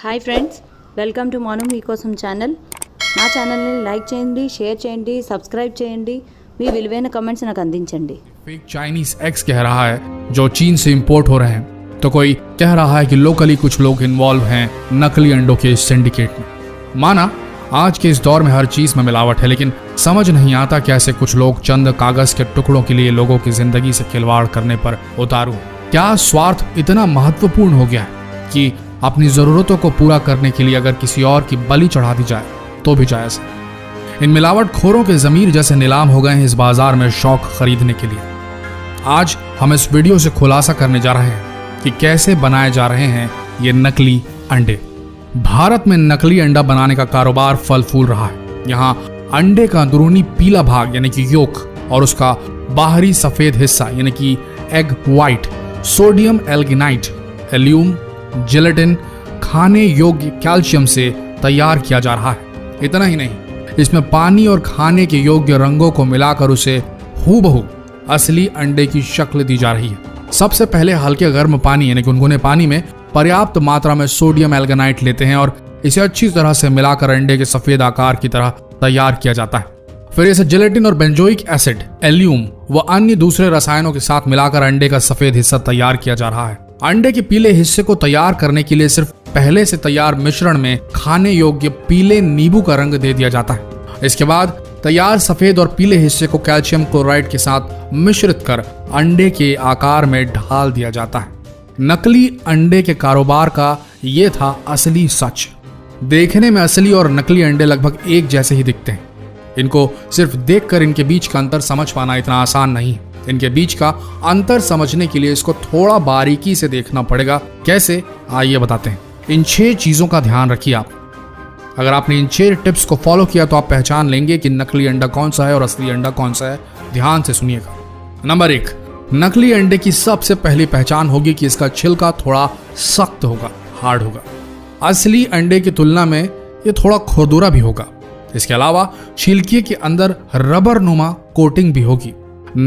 Hi friends, welcome to మను మీకోసం channel. నా ఛానల్ని లైక్ చేయండి, షేర్ చేయండి, సబ్స్క్రైब చేయండి. మీ విలువైన కమెంట్స్ నాకు అందించండి. फेक चाइनीज एक्स कह रहा है जो चीन से इंपोर्ट हो रहे हैं, तो कोई कह रहा है कि लोकली कुछ लोग इन्वॉल्व हैं नकली अंडों के सिंडिकेट में. माना आज के इस दौर में हर चीज में मिलावट है, लेकिन समझ नहीं आता कैसे कुछ लोग चंद कागज के टुकड़ों के लिए लोगों की जिंदगी से खिलवाड़ करने पर उतारू. क्या स्वार्थ इतना महत्वपूर्ण हो गया है कि अपनी जरूरतों को पूरा करने के लिए अगर किसी और की बलि चढ़ा दी जाए तो भी जायज है. इन मिलावटखोरों के जमीर जैसे नीलाम हो गए हैं इस बाजार में शौक खरीदने के लिए. आज हम इस वीडियो से खुलासा करने जा रहे हैं कि कैसे बनाए जा रहे हैं ये नकली अंडे. भारत में नकली अंडा बनाने का कारोबार फल फूल रहा है. यहाँ अंडे का अंदरूनी पीला भाग यानी कि योक और उसका बाहरी सफेद हिस्सा यानी कि एग व्हाइट सोडियम एल्गिनाइट, एल्यूम, जिलेटिन, खाने योग्य कैल्शियम से तैयार किया जा रहा है. इतना ही नहीं, इसमें पानी और खाने के योग्य रंगों को मिलाकर उसे हूबहू असली अंडे की शक्ल दी जा रही है. सबसे पहले हल्के गर्म पानी यानी गुनगुने पानी में पर्याप्त मात्रा में सोडियम एल्गिनाइट लेते हैं और इसे अच्छी तरह से मिलाकर अंडे के सफेद आकार की तरह तैयार किया जाता है. फिर इसे जिलेटिन और बेंजोइक एसिड, एल्यूम व अन्य दूसरे रसायनों के साथ मिलाकर अंडे का सफेद हिस्सा तैयार किया जा रहा है. अंडे के पीले हिस्से को तैयार करने के लिए सिर्फ पहले से तैयार मिश्रण में खाने योग्य पीले नींबू का रंग दे दिया जाता है. इसके बाद तैयार सफेद और पीले हिस्से को कैल्शियम क्लोराइड के साथ मिश्रित कर अंडे के आकार में ढाल दिया जाता है. नकली अंडे के कारोबार का ये था असली सच. देखने में असली और नकली अंडे लगभग एक जैसे ही दिखते हैं. इनको सिर्फ देखकर इनके बीच का अंतर समझ पाना इतना आसान नहीं है. इनके बीच का अंतर समझने के लिए इसको थोड़ा बारीकी से देखना पड़ेगा. कैसे, आइए बताते हैं. इन 6 चीजों का ध्यान रखिए आप. अगर आपने इन 6 टिप्स को फॉलो किया तो आप पहचान लेंगे कि नकली अंडा कौन सा है और असली अंडा कौन सा है. ध्यान से सुनिएगा. नंबर 1, नकली अंडे की सबसे पहली पहचान होगी कि इसका छिलका थोड़ा सख्त होगा, हार्ड होगा. असली अंडे की तुलना में ये थोड़ा खुरदुरा भी होगा. इसके अलावा छिलके के अंदर रबर नुमा कोटिंग भी होगी.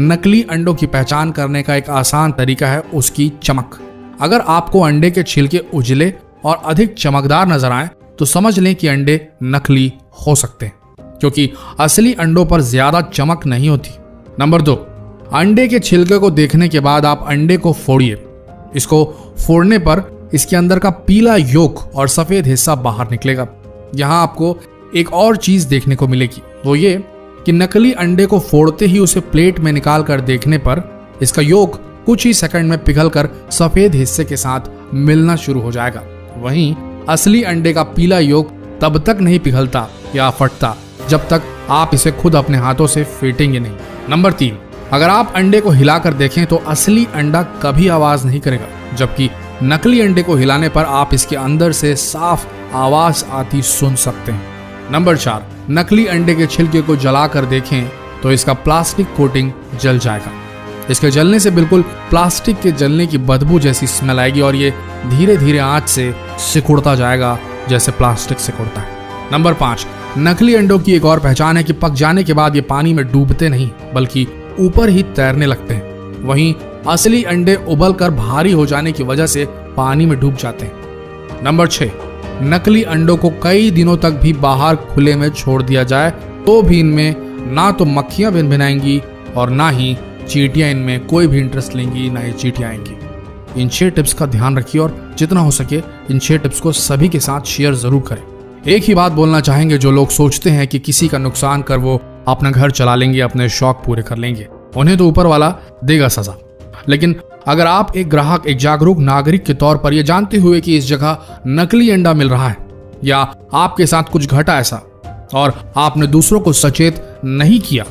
नकली अंडों की पहचान करने का एक आसान तरीका है उसकी चमक. अगर आपको अंडे के छिलके उजले और अधिक चमकदार नजर आए तो समझ लें कि अंडे नकली हो सकते हैं, क्योंकि असली अंडों पर ज्यादा चमक नहीं होती. नंबर 2, अंडे के छिलके को देखने के बाद आप अंडे को फोड़िए. इसको फोड़ने पर इसके अंदर का पीला योक और सफेद हिस्सा बाहर निकलेगा. यहां आपको एक और चीज देखने को मिलेगी, वो ये कि नकली अंडे को फोड़ते ही उसे प्लेट में निकाल कर देखने पर इसका योक कुछ ही सेकंड में पिघलकर सफेद हिस्से के साथ मिलना शुरू हो जाएगा. वहीं असली अंडे का पीला योक तब तक नहीं पिघलता या फटता जब तक आप इसे खुद अपने हाथों से फेंटेंगे नहीं. नंबर 3, अगर आप अंडे को हिलाकर देखें तो असली अंडा कभी आवाज नहीं करेगा, जबकि नकली अंडे को हिलाने पर आप इसके अंदर से साफ आवाज आती सुन सकते हैं. नंबर 4, नकली अंडे के छिलके को जलाकर देखें तो इसका प्लास्टिक कोटिंग जल जाएगा. इसके जलने से बिल्कुल प्लास्टिक के जलने की बदबू जैसी स्मेल आएगी और ये धीरे धीरे आंच से सिकुड़ता जाएगा जैसे प्लास्टिक सिकुड़ता है. नंबर 5, नकली अंडों की एक और पहचान है कि पक जाने के बाद ये पानी में डूबते नहीं बल्कि ऊपर ही तैरने लगते हैं. वहीं असली अंडे उबलकर भारी हो जाने की वजह से पानी में डूब जाते हैं. नंबर 6, नकली अंडों को कई दिनों तक भी बाहर खुले में छोड़ दिया जाए तो भी इनमें ना तो मक्खियां भिनभिनाएंगी और ना ही चींटियां इनमें कोई भी इंटरेस्ट लेंगी, ना ही चींटियां आएंगी. इन 6 टिप्स का ध्यान रखिए और जितना हो सके इन 6 टिप्स को सभी के साथ शेयर जरूर करें. एक ही बात बोलना चाहेंगे, जो लोग सोचते हैं कि किसी का नुकसान कर वो अपना घर चला लेंगे, अपने शौक पूरे कर लेंगे, उन्हें तो ऊपर वाला देगा सजा. लेकिन अगर आप एक ग्राहक, एक जागरूक नागरिक के तौर पर यह जानते हुए कि इस जगह नकली अंडा मिल रहा है या आपके साथ कुछ घटा ऐसा और आपने दूसरों को सचेत नहीं किया,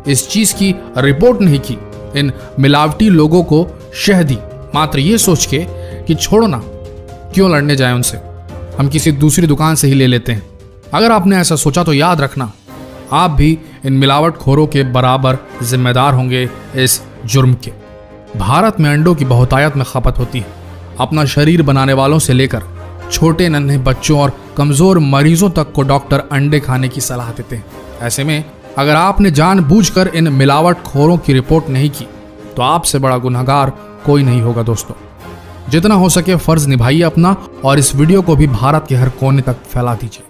इस चीज की रिपोर्ट नहीं की, इन मिलावटी लोगों को शह दी मात्र ये सोच के कि छोड़ो ना, क्यों लड़ने जाए उनसे, हम किसी दूसरी दुकान से ही ले लेते हैं. अगर आपने ऐसा सोचा तो याद रखना, आप भी इन मिलावटखोरों के बराबर जिम्मेदार होंगे इस जुर्म के. भारत में अंडों की बहुतायत में खपत होती है. अपना शरीर बनाने वालों से लेकर छोटे नन्हे बच्चों और कमजोर मरीजों तक को डॉक्टर अंडे खाने की सलाह देते हैं. ऐसे में अगर आपने जानबूझकर इन मिलावटखोरों की रिपोर्ट नहीं की तो आपसे बड़ा गुनहगार कोई नहीं होगा दोस्तों. जितना हो सके फर्ज निभाइए अपना और इस वीडियो को भी भारत के हर कोने तक फैला दीजिए।